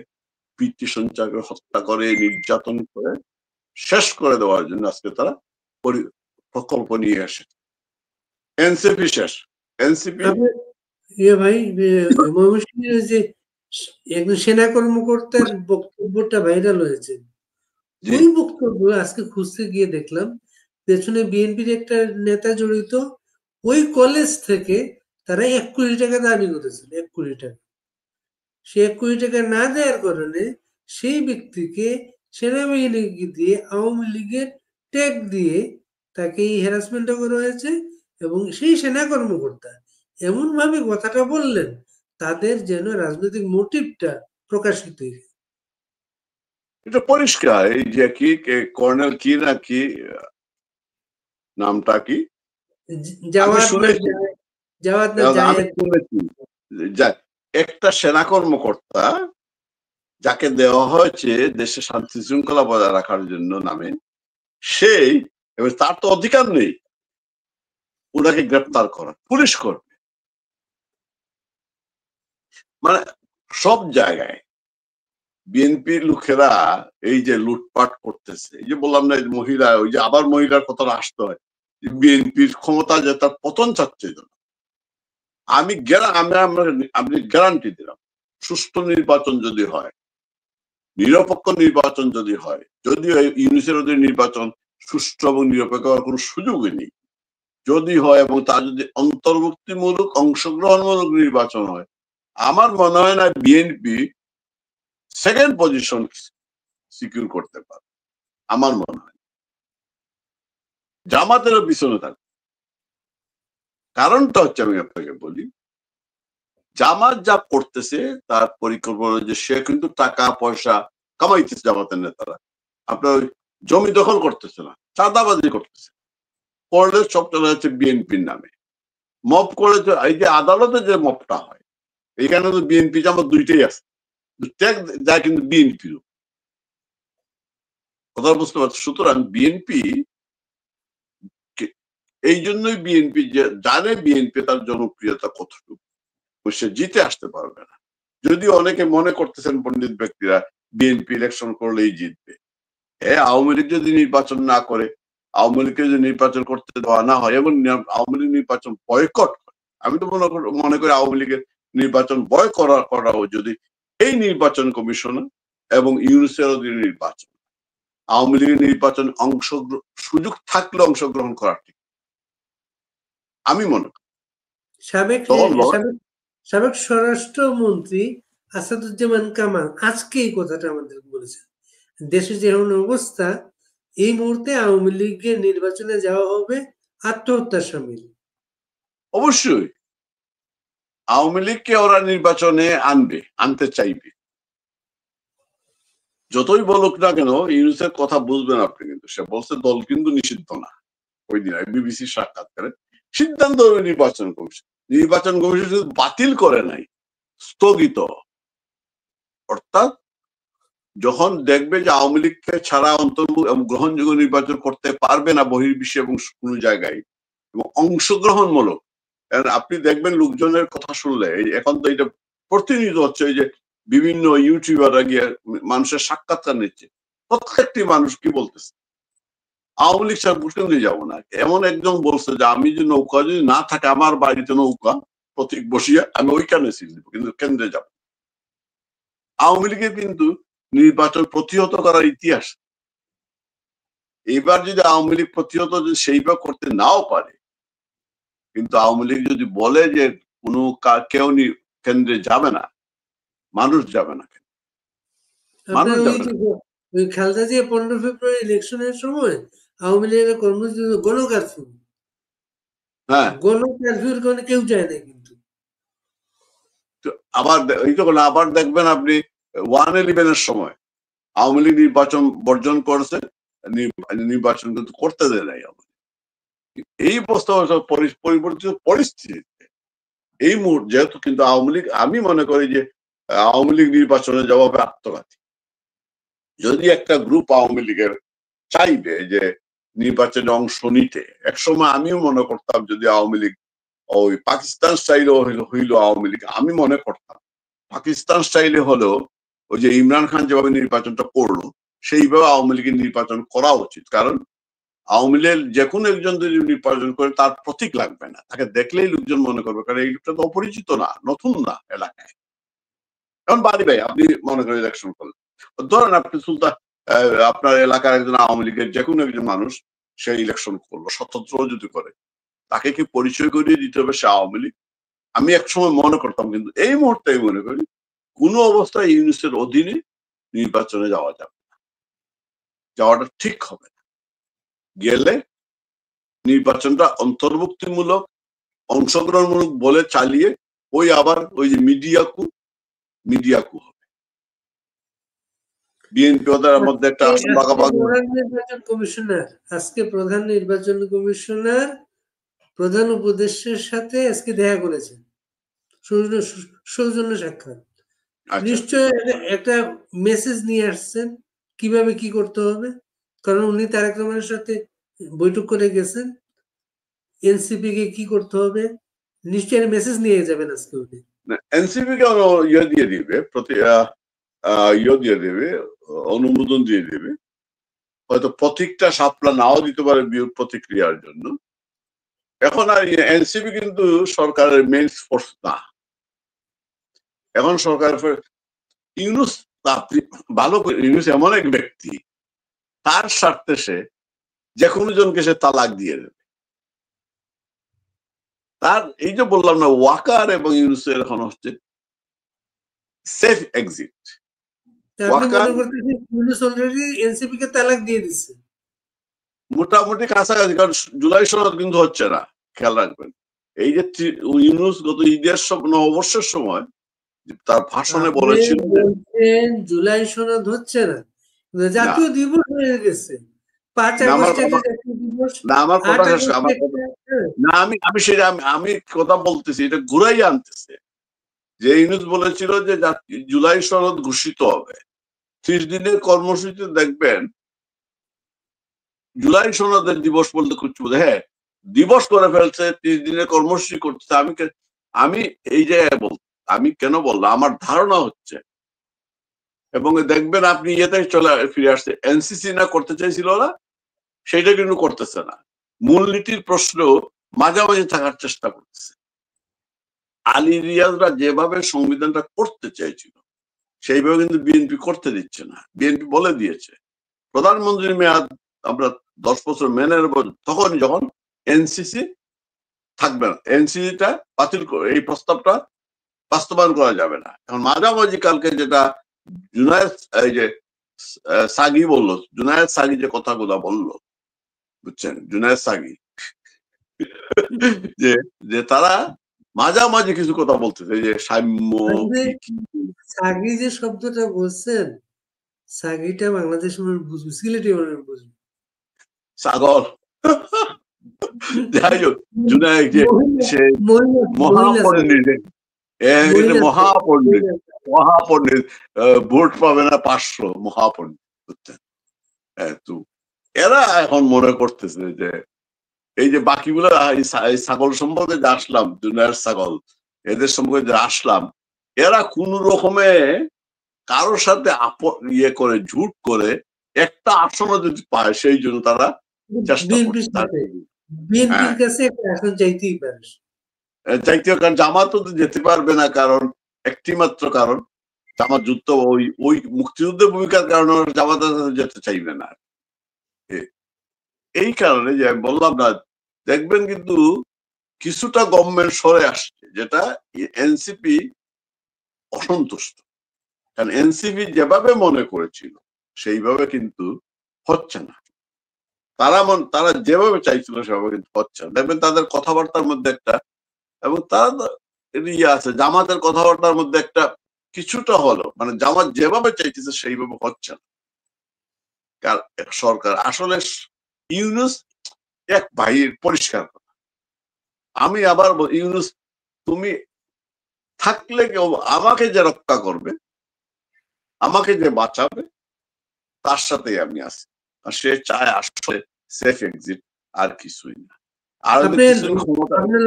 পিটিশন চাকরি হত্যা করে, নির্যাতন করে শেষ করে দেওয়ার জন্য আজকে তারা প্রকল্প নিয়ে আসে। এনসিপি শেষ। এনসিপি ভাই ময়মনসিংহের যে একজন সেনা কর্মকর্তার বক্তব্যটা ভাইরাল হয়েছে, ওই বক্তব্য আজকে খুঁজতে গিয়ে দেখলাম পেছনে বিএনপির একটা নেতা জড়িত। ওই কলেজ থেকে তারা 1 কোটি টাকা দাবি করেছিল, 1 কোটি টাকা। সে 1 কোটি টাকা না দেওয়ার কারণে সেই ব্যক্তিকে সেনাবাহিনীকে দিয়ে আওয়ামী লীগের ট্যাগ দিয়ে তাকে এই হ্যারাসমেন্টটা করা হয়েছে। এবং সেই সেনা কর্মকর্তা এমন ভাবে কথাটা বললেন তাদের যেন রাজনৈতিক মোটিভটা প্রকাশিত হয়েছে। এটা পরিষ্কার। এই যে কি কর্নেল কি না কি নামটা কি একটা সেনা কর্মকর্তা যাকে দেওয়া হয়েছে দেশে শান্তি শৃঙ্খলা বজায় রাখার জন্য নামে, সেই এবার তার তো অধিকার নেই ওনাকে গ্রেপ্তার করা, পুলিশ করবে। মানে সব জায়গায় বিএনপির লোকেরা এই যে লুটপাট করতেছে, এই যে বললাম না মহিলা, ওই যে আবার মহিলার কথাটা আসতে হয়, বিএনপির ক্ষমতা যে তার পতন চাচ্ছে। আমি গ্যারান্টি দিলাম, সুষ্ঠু নির্বাচন যদি হয়, নিরপেক্ষ নির্বাচন যদি হয়, যদিও ইউনিসের নির্বাচন সুষ্ঠু এবং নিরপেক্ষ হওয়ার কোনো সুযোগই নেই, যদি হয় এবং তা যদি অন্তর্ভুক্তিমূলক অংশগ্রহণমূলক নির্বাচন হয়, আমার মনে হয় না বিএনপি সেকেন্ড পজিশন সিকিউর করতে পারে। আমার মনে হয় জামাতেরও পিছনে থাকবে। কারণটা হচ্ছে, আমি আপনাকে বলি, জামাত যা করতেছে তার পরিকল্পনা যে সে কিন্তু টাকা পয়সা কামাইতেছে। জামাতের নেতারা আপনার জমি দখল করতেছে না, চাঁদাবাজি করতেছে, করলে সব চলে যাচ্ছে বিএনপির নামে। মব করে এই যে আদালতে যে মবটা হয়, এখানে তো বিএনপি জামাত দুইটাই আছে, ট্যাগ যায় কিন্তু বিএনপির কথা বুঝতে পারছে। সুতরাং বিএনপি এই জন্যই বিএনপি জানে বিএনপি তার জনপ্রিয়তা কতটুকু, সে জিতে আসতে পারবে না। যদিও অনেকে মনে করতেছেন পণ্ডিত ব্যক্তিরা বিএনপি ইলেকশন করলেই জিতবে। আওয়ামী লীগ যদি নির্বাচন না করে, আওয়ামী লীগকে যদি নির্বাচন করতে দেওয়া না হয় এবং আওয়ামী লীগ নির্বাচন বয়কট করে, আমি তো মনে করি আওয়ামী লীগের নির্বাচন করা যদি এই নির্বাচন কমিশন এবং ইউনিসের অধীনে নির্বাচন, আওয়ামী লীগের নির্বাচন সুযোগ থাকলে অংশগ্রহণ করা ঠিক, আমি মনে করি। সাবেক স্বরাষ্ট্রমন্ত্রী আসাদুজ্জামান কামাল আজকে এই কথাটা আমাদের বলেছেন, দেশে যেমন অবস্থা এই মুহূর্তে আওয়ামী লীগের নির্বাচনে যাওয়া হবে আত্মহত্যার সামিল। অবশ্যই আওয়ামী লীগকে ওরা নির্বাচনে আনতে চাইবে, যতই বলুক না কেন। ইউনুসের কথা বুঝবেন আপনি, কিন্তু সে বলছে দল কিন্তু নিষিদ্ধ না। ওই দিন বিবিসি সাক্ষাৎকারে সিদ্ধান্ত হবে নির্বাচন কমিশন। নির্বাচন কমিশন শুধু বাতিল করে নাই, স্থগিত। অর্থাৎ যখন দেখবে যে আওয়ামী লীগকে ছাড়া অন্তর্ভুক্ত এবং গ্রহণযোগ্য নির্বাচন করতে পারবে না বহির্বিশ্বে এবং কোনো জায়গায়, এবং অংশগ্রহণমূলক, আপনি দেখবেন লোকজনের কথা শুনলে, এখন তো এটা প্রতিনিয়ত হচ্ছে, যে বিভিন্ন ইউটিউবাররা গিয়ে মানুষের সাক্ষাৎকার নিচ্ছে, প্রত্যেকটি মানুষ কি বলতেছে, আওয়ামী লীগ ছাড়া ভোট কেন্দ্রে যাবো না। এমন একজন বলছে যে আমি যে নৌকা যদি না থাকে, আমার বাড়িতে নৌকা প্রতীক বসিয়া আমি ওইখানে সিল দিব, কিন্তু কেন্দ্রে যাব। আওয়ামী লীগের কিন্তু নির্বাচন প্রতিহত করার ইতিহাস। এবার যদি আওয়ামী লীগ প্রতিহত যদি সেইভাবে করতে নাও পারে, কিন্তু আওয়ামী লীগ যদি বলে যে কোনো কেউ কেন্দ্রে যাবে না, মানুষ যাবে না। খালেদা জিয়া 15 ফেব্রুয়ারি ইলেকশনের সময় আওয়ামী লীগের কর্মসূচি গণকারফিউ, গণকারফিউর কারণে কেউ যায় না। কিন্তু আবার দেখবেন আপনি 111 সময় আওয়ামী লীগ নির্বাচন বর্জন করেছে, নির্বাচন কিন্তু করতে দেয় নাই। এই পরিবর্তিত পরিস্থিতিতে এই মুহূর্তে যেহেতু কিন্তু আওয়ামী লীগ, আমি মনে করি যে আওয়ামী লীগ নির্বাচনে যাওয়া হবে আত্মঘাতী। যদি একটা গ্রুপ আওয়ামী লীগের চাইবে যে নির্বাচনে অংশ নিতে। একসময় আমিও মনে করতাম যদি আওয়ামী লীগ ওই পাকিস্তান স্টাইলে হইলো আওয়ামী লীগ, আমি মনে করতাম পাকিস্তান স্টাইলে হলেও ওই যে ইমরান খান যেভাবে নির্বাচনটা করলো সেইভাবে আওয়ামী লীগের নির্বাচন করা উচিত। কারণ আওয়ামী লীগ যে কোনো একজন যদি নির্বাচন করে তার প্রতীক লাগবে না, তাকে দেখলেই লোকজন মনে করবে, কারণ এই লোকটা তো অপরিচিত না, নতুন না এলাকায়। এখন বাড়ি ভাই আপনি মনে করেন ইলেকশন করলেন, ধরেন আপনি সুলতান আপনার এলাকার একজন আওয়ামী লীগের যে কোনো একজন মানুষ সে ইলেকশন করলো, স্বতন্ত্র যদি করে, তাকে কি পরিচয় করিয়ে দিতে হবে সে আওয়ামী লীগ? আমি একসময় মনে করতাম, কিন্তু এই মুহূর্তে মনে করি কোন অবস্থায় ইউনিসের অধীনে নির্বাচনে যাওয়া যাবে না, যাওয়াটা ঠিক হবে না। গেলে নির্বাচনটা অন্তর্ভুক্তিমূলক অংশগ্রহণমূলক বলে চালিয়ে ওই আবার ওই যে মিডিয়া কু হবে। বিএনপি ওদের মধ্যে একটা আসন ভাগাভাগি। আজকে প্রধান নির্বাচন কমিশনার প্রধান উপদেষ্টার সাথে আজকে দেখা করেছেন, সৌজন্য সাক্ষাৎ। নিশ্চয় একটা মেসেজ নিয়ে আসছেন কিভাবে কি করতে হবে, কারণ উনি তারেক রহমানের সাথে বৈঠক করে গেছেন, এনসিপি কে কি করতে হবে নিশ্চয় মেসেজ নিয়ে যাবেন আজকে উনি। এনসিপি কে দিয়ে দিবে, দিয়ে দেবে, অনুমোদন দিয়ে দেবে। হয়তো প্রতীকটা সাপলা নাও দিতে পারে বিরোধ প্রতিক্রিয়ার জন্য। এখন আর এনসিপি কিন্তু সরকারের মেইন ফোর্স না। এখন সরকার ইউনুস ভালো করে, ইউনুস এমন এক ব্যক্তি, তার স্বার্থে সে যে কোনো জনকে সে তালাক দিয়ে দেবে। তার এই যে বললাম না, ওয়াকার এবং ইউনুসের এখন হচ্ছে সেফ এক্সিট। মোটামুটি কাছাকাছি, কারণ জুলাই সনদ কিন্তু হচ্ছে না, খেয়াল রাখবেন। এই যে ইউনুস গত ঈদের নববর্ষের সময় তার ভাষণে বলেছিল জুলাই সনদ হচ্ছে না, জাতীয় দিবস হয়ে গেছে। আমি কথা বলতেছি, এটা ঘুরাই আনতেছে যে ইউনুস বলেছিল যে জুলাই সনদ ঘোষিত হবে 30 দিনের কর্মসূচিতে। দেখবেন জুলাই সনদের দিবস বলতে কিছু, হ্যাঁ দিবস করে ফেলছে, 30 দিনের কর্মসূচি করতেছে। আমি এই জায়গায় আমি কেন বললাম, আমার ধারণা হচ্ছে, এবং দেখবেন আপনি ইয়েতে ফিরে আসছে, এনসিসি না করতে চাইছিল না, সেটা কিন্তু করতেছে না। মূলনীতির প্রশ্ন মাঝামাঝি থাকার চেষ্টা করতেছে। আলী রিয়াজরা যেভাবে সংবিধানটা করতে চাইছিল সেইভাবে কিন্তু বিএনপি করতে দিচ্ছে না। বিএনপি বলে দিয়েছে প্রধানমন্ত্রীর মেয়াদ আমরা 10 বছর মেনে নেব তখন যখন এনসিসি থাকবে না, এনসিসিটা বাতিল করে এই প্রস্তাবটা বাস্তবায়ন করা যাবে না। এখন মাঝামাঝি কালকে যেটা জুনায়েদ এই যে সাগি বললো, জুনায়েদ সাগি যে কথাগুলো বললো, বুঝছেন, জুনায়েদ সাগি যে তারা মাঝামাঝি কিছু কথা বলতেছে, যে সাম্য। সাগি যে শব্দটা বলছেন, সাগিটা বাংলাদেশ মানুষ বুঝবে, সিলেটি মানুষ বুঝবে, সাগর। যাই হোক, জুনায়েদ যে সে মহাপণ্ডিত, মহাপণ্ডিত ভোট পাবে না 500, মহাপণ্ডিত, বুঝছেন। এরা এখন মনে করতেছে যে এই যে বাকিগুলো ছাগল সম্পর্কে যে আসলাম, দুনিয়ার ছাগল, এদের সম্পর্কে যে আসলাম, এরা কোন রকমে কারোর সাথে ইয়ে করে ঝুট করে একটা আসনও যদি পায়, সেই জন্য তারা চেষ্টা করছে। বিএনপির কাছে একটা আসন চাইতেই পারে, কারণ জামাতও তো যেতে পারবে না, কারণ একটি মাত্র কারণ, জামাত যুদ্ধ ওই মুক্তিযুদ্ধের ভূমিকার কারণে জামাত যেতে চাইবে না। এই কারণে যে আমি বললাম না, দেখবেন কিন্তু কিছুটা গভর্নমেন্ট সরে আসছে, যেটা এনসিপি অসন্তুষ্ট। কারণ এনসিপি যেভাবে মনে করেছিল সেইভাবে কিন্তু হচ্ছে না, তারা যেভাবে চাইছিল সেভাবে কিন্তু হচ্ছে না। দেখবেন তাদের কথাবার্তার মধ্যে একটা, এবং তারা ইয়ে আছে, জামাতের কথাবার্তার মধ্যে একটা কিছুটা হলো, মানে জামাত যেভাবে চাইতেছে সেইভাবে হচ্ছে না। সরকার আসলে ইউনুস এক ভাইয়ের পরিষ্কার কথা। আমি আবার ইউনুস, তুমি থাকলে আমাকে যে রক্ষা করবে, আমাকে যে বাঁচাবে, তার সাথেই আমি আছি। আর সে চায় আসলে সেফ এক্সিট, আর কিছুই না। আর আপনি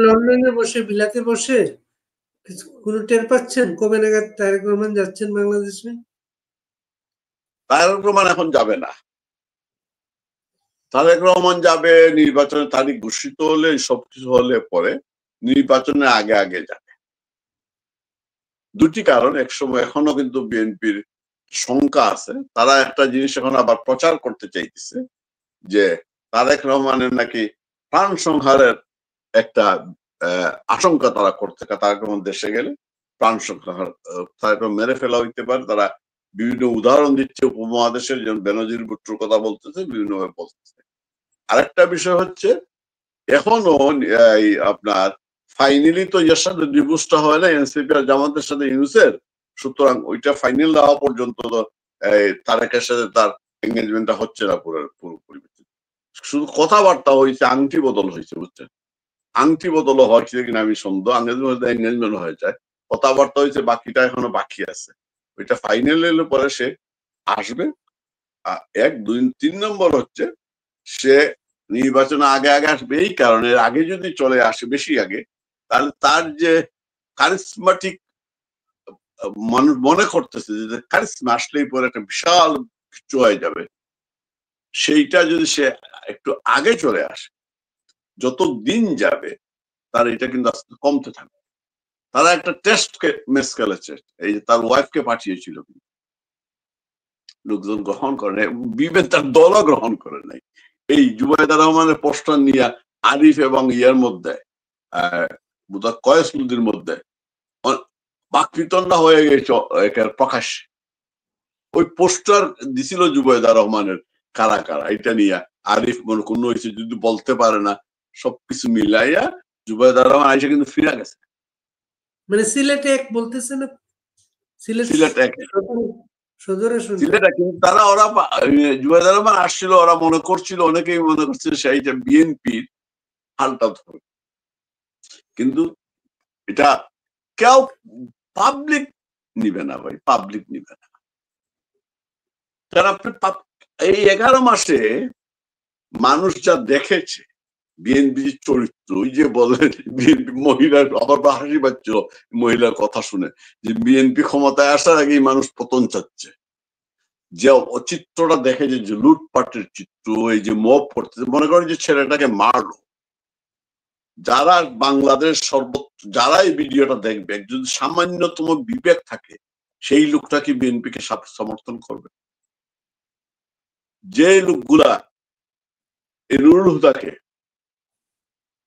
লন্ডনে বসে, বিলাতে বসে কোনো টের পাচ্ছেন কবে নাগাদ তারেক রহমান যাচ্ছেন বাংলাদেশে? তারেক রহমান এখন যাবে না। তারেক রহমান যাবে নির্বাচনের তারিখ ঘোষিত হলে, সবকিছু হলে পরে নির্বাচনের আগে আগে যাবে। দুটি কারণ, একসময় এখনো কিন্তু বিএনপির শঙ্কা আছে, তারা একটা জিনিস এখন আবার প্রচার করতে চাইতেছে যে তারেক রহমানের নাকি প্রাণ সংহারের একটা আশঙ্কা তারা করতে, তারেক রহমান দেশে গেলে প্রাণ সংহার, তারেক রহমান মেরে ফেলা হইতে পারে। তারা বিভিন্ন উদাহরণ দিচ্ছে উপমহাদেশের, যেমন বেনজির ভুট্টোর কথা বলতেছে, বিভিন্নভাবে বলতেছে। আরেকটা বিষয় হচ্ছে এখনো আপনার ফাইনালি তো এর সাথে ডিভোর্সটা হয় না এনসিপি আর জামাতের সাথে ইউনুসের, সুতরাং ওইটা ফাইনাল না হওয়া পর্যন্ত তো তারেকের সাথে তার এঙ্গেজমেন্টটা হচ্ছে না পুরোপুরি। শুধু কথাবার্তা হয়েছে, আংটি বদল হয়েছে, বুঝছেন? আংটি বদল হয়েছে কিনা আমি সন্দেহ, এঙ্গেজমেন্ট হয়ে যায়, কথাবার্তা হয়েছে, বাকিটা এখনো বাকি আছে। ওইটা ফাইনাল এলে পরে সে আসবে। 1, 2, 3 নম্বর হচ্ছে সে নির্বাচনে আগে আগে আসবে, এই কারণে আগে যদি চলে আসে বেশি আগে, তাহলে তার যে কারিজমাটিক মানুষ মনে করতেছে যে কারিজমা আসলেই পরে একটা বিশাল কিছু হয়ে যাবে, সেইটা যদি সে একটু আগে চলে আসে, যত দিন যাবে তার এটা কিন্তু আস্তে কমতে থাকবে। তারা একটা টেস্ট মেস খেলেছে, এই যে তার ওয়াইফকে পাঠিয়েছিল, লোকজন গ্রহণ করে নাই, বিবেক তার দলও গ্রহণ করে নাই। এই জুবাইদা রহমানের পোস্টার নিয়ে আরিফ এবং ইয়ার মধ্যে বোধহয় কয়েসলুদ্দির মধ্যে বাকবিতণ্ডা হয়ে গেছে প্রকাশ্যে। ওই পোস্টার দিছিল জুবাইদা রহমানের কারা কারা, এটা নিয়ে আরিফ মনে কোনো হয়েছে যদি বলতে পারে না, সবকিছু মিলাইয়া জুবাইদা রহমান আইসা কিন্তু ফিরে গেছে। মানে সিলেটে এক বলতেছে না, সিলেট এক সদরে সিলেট, কিন্তু তারা ওরা জুবাইদা রহমান আসছিল, ওরা মনে করছিল, অনেকেই মনে করছিল সেইটা বিএনপির হালটা ধরে, কিন্তু এটা কেউ পাবলিক নিবে না ভাই, পাবলিক নিবে না। কারণ আপনি এই 11 মাসে মানুষ যা দেখেছে বিএনপির চরিত্র, ওই যে বলেন বিএনপি মহিলার, আবার হাসি পাচ্ছিল মহিলার কথা শুনে, যে বিএনপি ক্ষমতায় আসার আগেই মানুষ পতন চাচ্ছে, যে চিত্রটা দেখে যে লুটপাটের চিত্র, এই যে মব করতেছে, মনে করেন যে ছেলেটাকে মারলো, যারা বাংলাদেশ যারা এই ভিডিওটা দেখবে, যদি সামান্যতম বিবেক থাকে, সেই লোকটা কি বিএনপিকে সমর্থন করবে? যে লোকগুলা এই নুরুল হুদাকে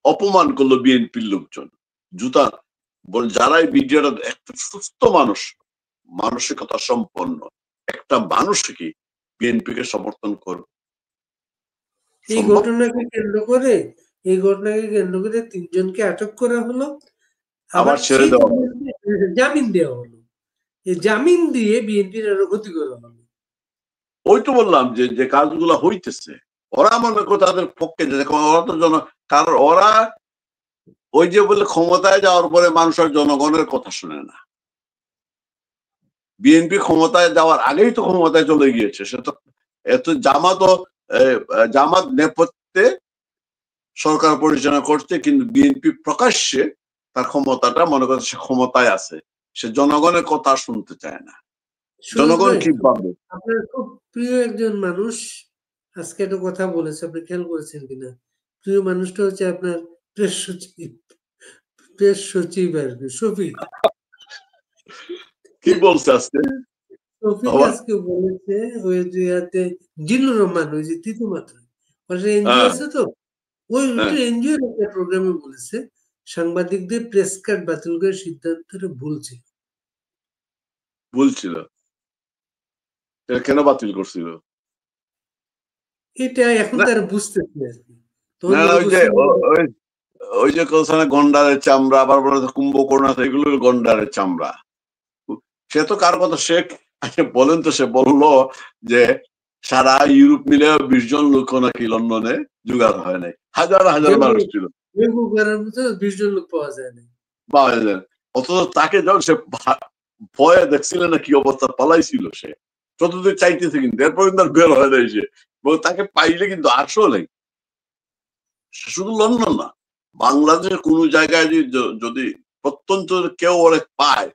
অপমান করলো, বিএনপির লোকজন জুতা, যারা এই ভিডিওটা, একটা সুস্থ মানুষ, মানসিকতা সম্পন্ন একটা মানুষ কি বিএনপিকে সমর্থন করবে? এই ঘটনাকে কেন্দ্র করে 3 জনকে আটক করা হলো, আবার ছেড়ে দেওয়া হলো, জামিন দেওয়া হলো। এই জামিন দিয়ে বিএনপির আরো ক্ষতি করা হলো। ওই তো বললাম যে কাজগুলো হইতেছে, ওরা মনে করে তাদের পক্ষে, ওরা তো কারণ ওরা ওই যে বলে ক্ষমতায় যাওয়ার পরে মানুষের জনগণের কথা শুনে না। বিএনপি ক্ষমতায় যাওয়ার আগেই তো ক্ষমতায় চলে গিয়েছে, সে তো এত জামাত নেপথ্যে সরকার পরিচালনা করছে, কিন্তু বিএনপি প্রকাশ্যে তার ক্ষমতাটা মনে করছে সে ক্ষমতায় আছে, সে জনগণের কথা শুনতে চায় না। জনগণ কি ভাববে? আপনার খুব প্রিয় একজন মানুষ আজকে একটা কথা বলেছে, আপনি খেয়াল করেছেন কিনা? প্রিয় মানুষটা হচ্ছে আপনার প্রেস সচিব আর কি, শফিক। কি বলছে আজকে? শফিক আজকে বলেছে ওই যে জিল্লুর রহমান, ওই যে তিতুমাত্রা এনজিও আছে তো, ওই এনজিও একটা প্রোগ্রামে বলেছে সাংবাদিকদের প্রেস কার্ড বাতিল করে সিদ্ধান্তটা ভুল ছিল। কেন বাতিল করছিল? এটা এখন তারা বুঝতেছে আর কি। ওই যে গন্ডারের চামড়া, আবার বলে কুম্ভকর্ণ, এগুলো গন্ডারের চামড়া। সে তো কার কথা সে বলেন তো, সে বললো যে সারা ইউরোপ মিলে 20 জন লোক নাকি লন্ডনে জোগাড় হয় নাই, হাজার হাজার মানুষ ছিল, 20 জন লোক পাওয়া যায় না। অথচ তাকে যখন সে ভয়ে দেখছিল না কি অবস্থা, পালাইছিল সে, যতদূর চাইতেছে, কিন্তু এরপর কিন্তু বের হয়ে যায়, সে তাকে পাইলে কিন্তু আসলে শুধু লন্ডন না, বাংলাদেশের কোন জায়গায় যদি প্রত্যন্ত কেউ ওরে পায়,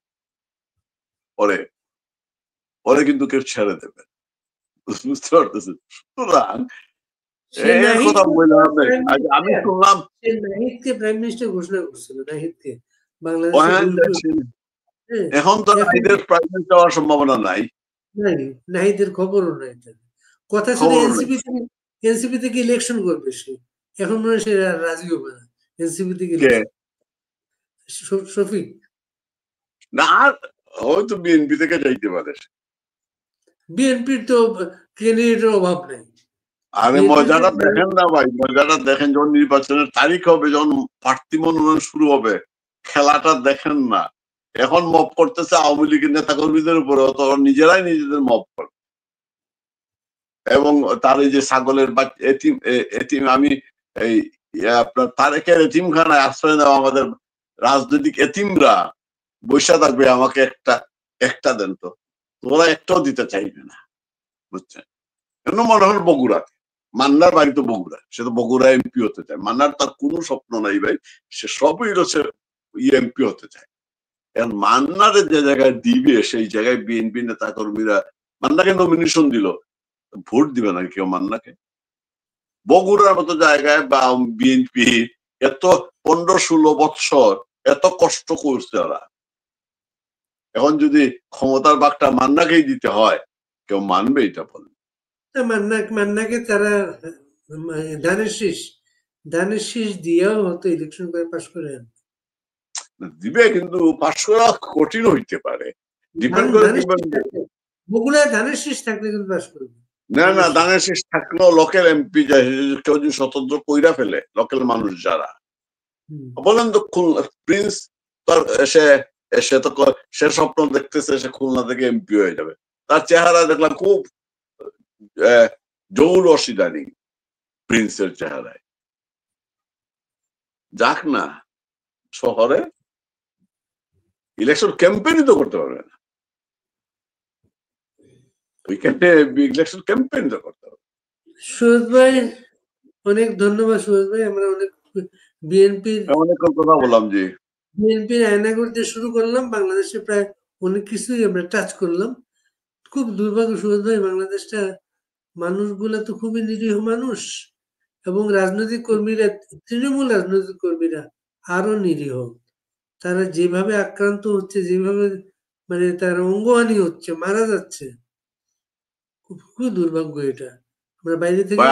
পরে পরে কিন্তু কেউ ছেড়ে দেবে, বুঝতে পারতেছেন? সুতরাং এর কথা বললাম, আমি শুনলাম নাহিদকে প্রাইম মিনিস্টার ঘোষণা করছিল, নাহিদকে বাংলাদেশের এখন তো নাহিদের প্রাইম মিনিস্টার হওয়ার সম্ভাবনা নাই, নাহিদের খবরও নাই। কথা ছিল এনসিপি থেকে ইলেকশন করবে সে, এখন মনে হয় সে রাজি হবে না এনসিপি থেকে। শফিক না, হয়তো বিএনপি থেকে যাইতে পারে। বিএনপির তো ক্যান্ডিডেটের অভাব নেই। আরে মজাটা দেখেন না ভাই, মজাটা দেখেন, যখন নির্বাচনের তারিখ হবে, যখন প্রার্থী মনোনয়ন শুরু হবে, খেলাটা দেখেন না। এখন মব করতেছে আওয়ামী লীগের নেতা কর্মীদের উপরে, তখন নিজেরাই নিজেদের মব করে। এবং তার এই যে ছাগলের এতিম, আমি এই আপনার তারেকের এতিমখানায় আশ্রয় নেওয়া আমাদের রাজনৈতিক এতিমরা বৈশা থাকবে, আমাকে একটা দেন তো, তোরা একটাও দিতে চাইবে না, বুঝছেন? কেন মনে হল বগুড়াতে, মান্নার বাড়ি তো বগুড়া, সে তো বগুড়া এমপি হতে চায়। মান্নার তার কোনো স্বপ্ন নাই ভাই, সে সবই হচ্ছে এমপি হতে চায়। এখন মান্নারে যে জায়গায় দিবে, সেই জায়গায় বিএনপি নেতা কর্মীরা মান্নাকে নমিনেশন দিল, ভোট দিবে না কেউ মান্নাকে? বগুড়ার মতো জায়গায় বা বিএনপি এত 15-16 বৎসর এত কষ্ট করছে ওরা, এখন যদি ক্ষমতার বাঘটা মান্নাকেই দিতে হয়, কেউ মানবে এটা? বলে মান্নাকে তারা ধানের শীষ দিয়েও হয়তো ইলেকশন করে পাশ করে দিবে, কিন্তু পাশ করা কঠিন হইতে পারে, ডিপেন্ড করে। বগুড়ায় ধানের শীষ থাকলে কিন্তু পাশ করবে না, ধানের শীষ থাকলেও লোকাল এমপি কেউ যদি স্বতন্ত্র কইরা ফেলে, লোকাল মানুষ যারা বলেন তো, প্রিন্স সে তো সে স্বপ্ন দেখতেছে সে খুলনা থেকে এমপি হয়ে যাবে, তার চেহারা দেখলাম খুব জৌরস ইদানিং প্রিন্সের চেহারায়। যাক না, শহরে ইলেকশন ক্যাম্পেইনই তো করতে পারবে না, ওইখানে ইলেকশন ক্যাম্পেইন তো করতে হবে। সুরজ ভাই অনেক ধন্যবাদ। সুরজ ভাই, আমরা অনেক অনেক কথা বললাম জি, বিএনপির আয়নাগর দিয়ে শুরু করলাম, বাংলাদেশে প্রায় অনেক কিছুই আমরা টাচ করলাম। খুব দুর্ভাগ্য সুরজ ভাই, বাংলাদেশটা মানুষগুলা তো খুবই নিরীহ মানুষ, এবং রাজনৈতিক কর্মীরা, তৃণমূল রাজনৈতিক কর্মীরা আরো নিরীহ। তারা যেভাবে আক্রান্ত হচ্ছে, যেভাবে মানে তার অঙ্গহানি হচ্ছে, মারা যাচ্ছে, খুবই দুর্ভাগ্য এটা। আমরা বাইরে থেকে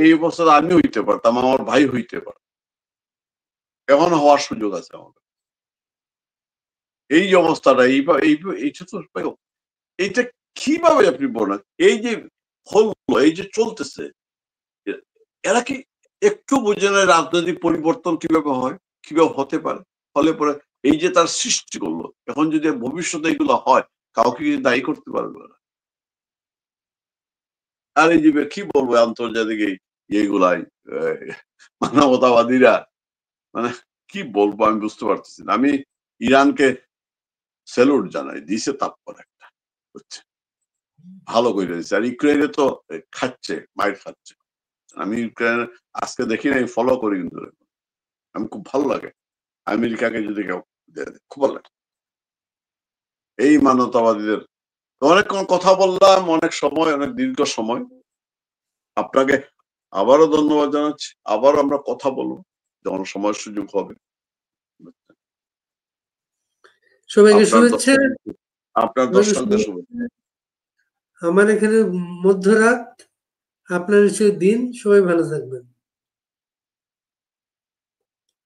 এই অবস্থা আমি হইতে পারতাম, আমার ভাই হইতে পারত, এখন হওয়ার সুযোগ আছে আমাদের। এই অবস্থাটা এইটা কিভাবে আপনি বলেন? এই যে হলো, এই যে চলতেছে, এরা কি একটু বোঝে না রাজনৈতিক পরিবর্তন কিভাবে হয়, কিভাবে হতে পারে? ফলে পরে এই যে তার সৃষ্টি করলো, এখন যদি ভবিষ্যতে এগুলো হয়, কাউকে দায়ী করতে পারবে না। আর এই যে কি বলবো, আন্তর্জাতিক এইগুলাই মানবতাবাদীরা, মানে কি বলবো আমি বুঝতে পারতেছি না। আমি ইরানকে স্যালুট জানাই, দিছে তারপর একটা হচ্ছে ভালো করে দিচ্ছে, আর ইউক্রেনে তো খাচ্ছে, মাইর খাচ্ছে। আমি ইউক্রেন আজকে দেখি না, ফলো করি, কিন্তু আমি খুব ভালো লাগে আমেরিকাকে যদি কেউ খুব ভালো লাগে। এই মানবতাবাদীদের অনেক কথা বললাম, অনেক সময়, অনেক দীর্ঘ সময়। আপনাকে আবারও ধন্যবাদ জানাচ্ছি, আবারও আমরা কথা বলবো যখন সময় সুযোগ হবে। সবাইকে শুভেচ্ছা, আপনার দর্শকদের শুভেচ্ছা। আমার এখানে মধ্যরাত, আপনার দিন, সবাই ভালো থাকবেন।